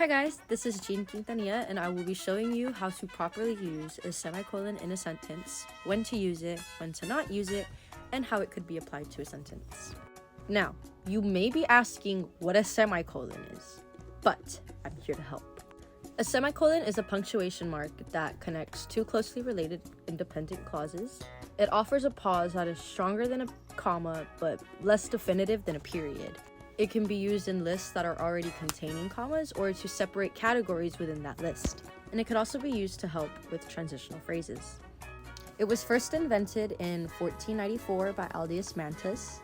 Hi guys, this is Jean Quintanilla and I will be showing you how to properly use a semicolon in a sentence, when to use it, when to not use it, and how it could be applied to a sentence. Now, you may be asking what a semicolon is, but I'm here to help. A semicolon is a punctuation mark that connects two closely related independent clauses. It offers a pause that is stronger than a comma but less definitive than a period. It can be used in lists that are already containing commas or to separate categories within that list. And it could also be used to help with transitional phrases. It was first invented in 1494 by Aldius Mantus.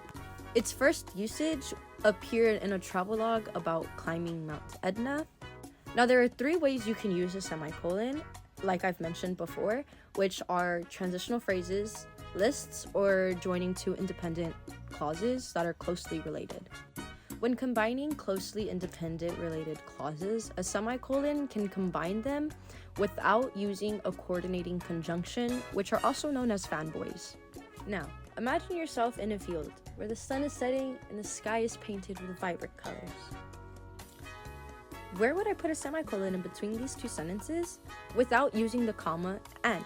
Its first usage appeared in a travelogue about climbing Mount Etna. Now, there are three ways you can use a semicolon, like I've mentioned before, which are transitional phrases, lists, or joining two independent clauses that are closely related. When combining closely independent related clauses, a semicolon can combine them without using a coordinating conjunction, which are also known as fanboys. Now, imagine yourself in a field where the sun is setting and the sky is painted with vibrant colors. Where would I put a semicolon in between these two sentences without using the comma and?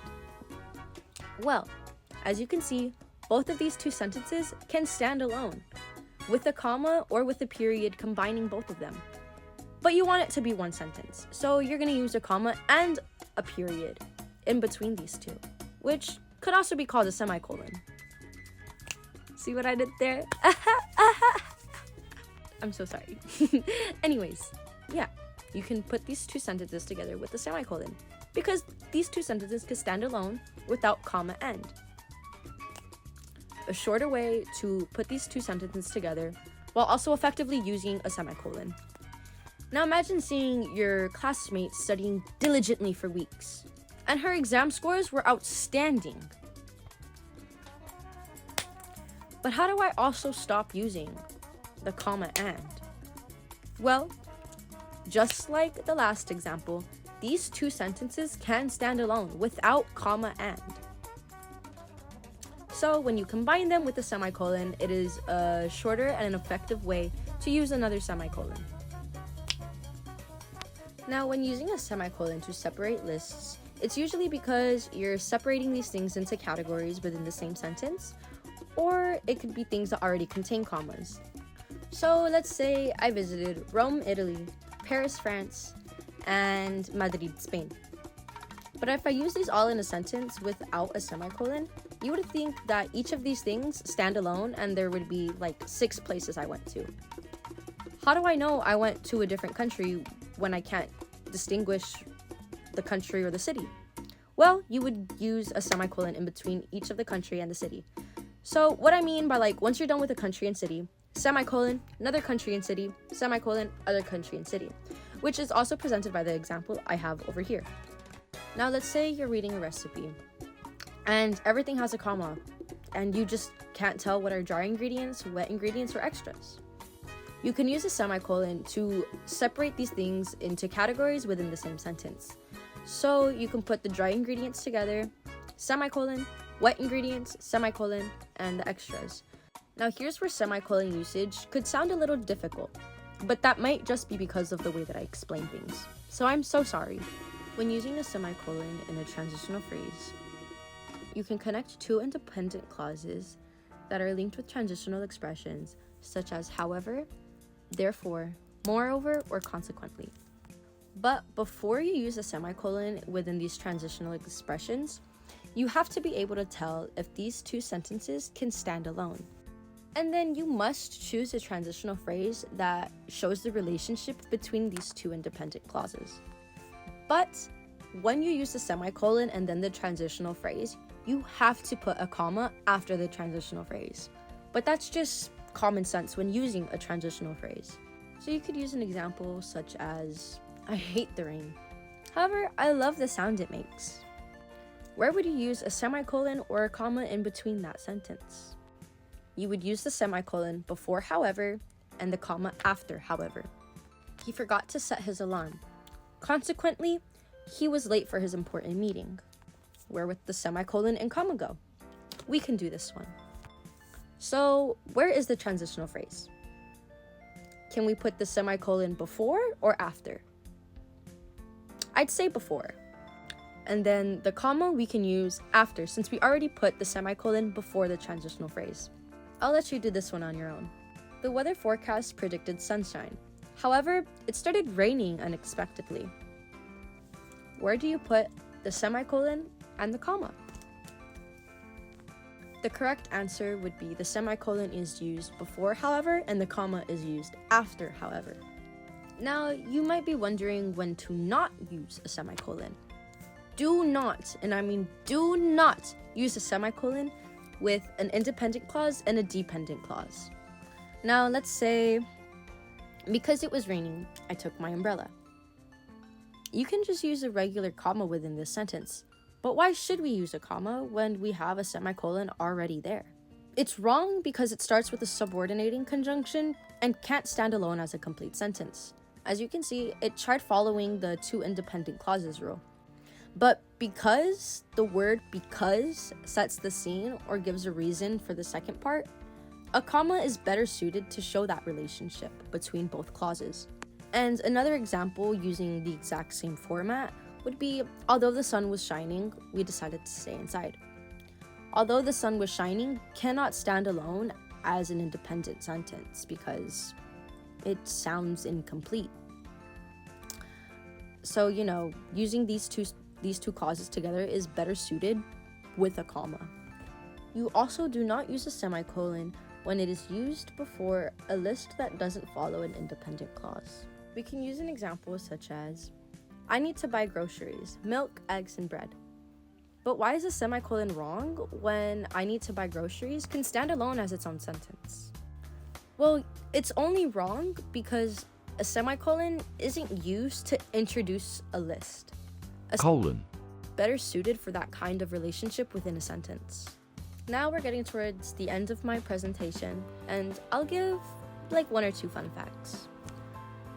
Well, as you can see, both of these two sentences can stand alone, with a comma or with a period combining both of them. But you want it to be one sentence, so you're going to use a comma and a period in between these two, which could also be called a semicolon. See what I did there? I'm so sorry. Anyways, yeah, you can put these two sentences together with a semicolon because these two sentences can stand alone without comma and. A shorter way to put these two sentences together while also effectively using a semicolon. Now imagine seeing your classmate studying diligently for weeks, and her exam scores were outstanding. But how do I also stop using the comma and? Well, just like the last example, these two sentences can stand alone without comma and. So when you combine them with a semicolon, it is a shorter and an effective way to use another semicolon. Now, when using a semicolon to separate lists, it's usually because you're separating these things into categories within the same sentence, or it could be things that already contain commas. So let's say I visited Rome, Italy, Paris, France, and Madrid, Spain. But if I use these all in a sentence without a semicolon, you would think that each of these things stand alone and there would be like 6 places I went to. How do I know I went to a different country when I can't distinguish the country or the city? Well, you would use a semicolon in between each of the country and the city. So what I mean by once you're done with a country and city, semicolon, another country and city, semicolon, other country and city, which is also presented by the example I have over here. Now let's say you're reading a recipe and everything has a comma and you just can't tell what are dry ingredients, wet ingredients, or extras. You can use a semicolon to separate these things into categories within the same sentence. So you can put the dry ingredients together, semicolon, wet ingredients, semicolon, and the extras. Now here's where semicolon usage could sound a little difficult, but that might just be because of the way that I explain things. So I'm so sorry. When using a semicolon in a transitional phrase, you can connect two independent clauses that are linked with transitional expressions such as however, therefore, moreover, or consequently. But before you use a semicolon within these transitional expressions, you have to be able to tell if these two sentences can stand alone. And then you must choose a transitional phrase that shows the relationship between these two independent clauses. But when you use the semicolon and then the transitional phrase, you have to put a comma after the transitional phrase. But that's just common sense when using a transitional phrase. So you could use an example such as, I hate the rain. However, I love the sound it makes. Where would you use a semicolon or a comma in between that sentence? You would use the semicolon before however and the comma after however. He forgot to set his alarm. Consequently, he was late for his important meeting. Where would the semicolon and comma go? We can do this one. So, where is the transitional phrase? Can we put the semicolon before or after? I'd say before. And then the comma we can use after, since we already put the semicolon before the transitional phrase. I'll let you do this one on your own. The weather forecast predicted sunshine. However, it started raining unexpectedly. Where do you put the semicolon and the comma? The correct answer would be the semicolon is used before however, and the comma is used after however. Now, you might be wondering when to not use a semicolon. Do not, and I mean do not, use a semicolon with an independent clause and a dependent clause. Now, let's say, because it was raining, I took my umbrella. You can just use a regular comma within this sentence. But why should we use a comma when we have a semicolon already there? It's wrong because it starts with a subordinating conjunction and can't stand alone as a complete sentence. As you can see, it tried following the two independent clauses rule. But because the word because sets the scene or gives a reason for the second part, a comma is better suited to show that relationship between both clauses. And another example using the exact same format would be, although the sun was shining, we decided to stay inside. Although the sun was shining cannot stand alone as an independent sentence because it sounds incomplete. So, using these two clauses together is better suited with a comma. You also do not use a semicolon when it is used before a list that doesn't follow an independent clause. We can use an example such as, I need to buy groceries, milk, eggs, and bread. But why is a semicolon wrong when I need to buy groceries can stand alone as its own sentence? Well, it's only wrong because a semicolon isn't used to introduce a list. Colon. Better suited for that kind of relationship within a sentence. Now we're getting towards the end of my presentation, and I'll give one or two fun facts.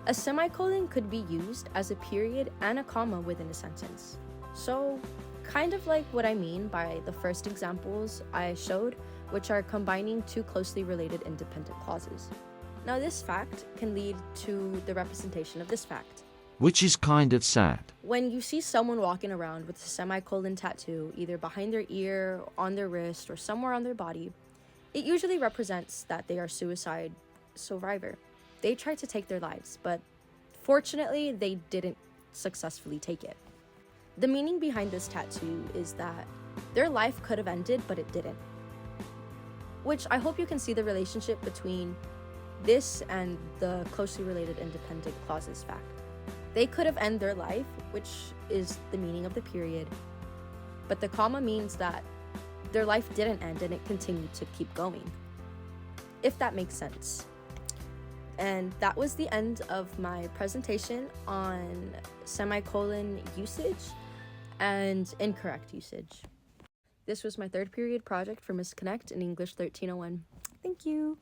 A semicolon could be used as a period and a comma within a sentence. So, kind of like what I mean by the first examples I showed, which are combining two closely related independent clauses. Now, this fact can lead to the representation of this fact. Which is kind of sad. When you see someone walking around with a semicolon tattoo, either behind their ear, on their wrist, or somewhere on their body, it usually represents that they are suicide survivor. They tried to take their lives, but fortunately, they didn't successfully take it. The meaning behind this tattoo is that their life could have ended, but it didn't. Which I hope you can see the relationship between this and the closely related independent clauses fact. They could have ended their life, which is the meaning of the period, but the comma means that their life didn't end and it continued to keep going. If that makes sense. And that was the end of my presentation on semicolon usage and incorrect usage. This was my third period project for Miss Connect in English 1301. Thank you.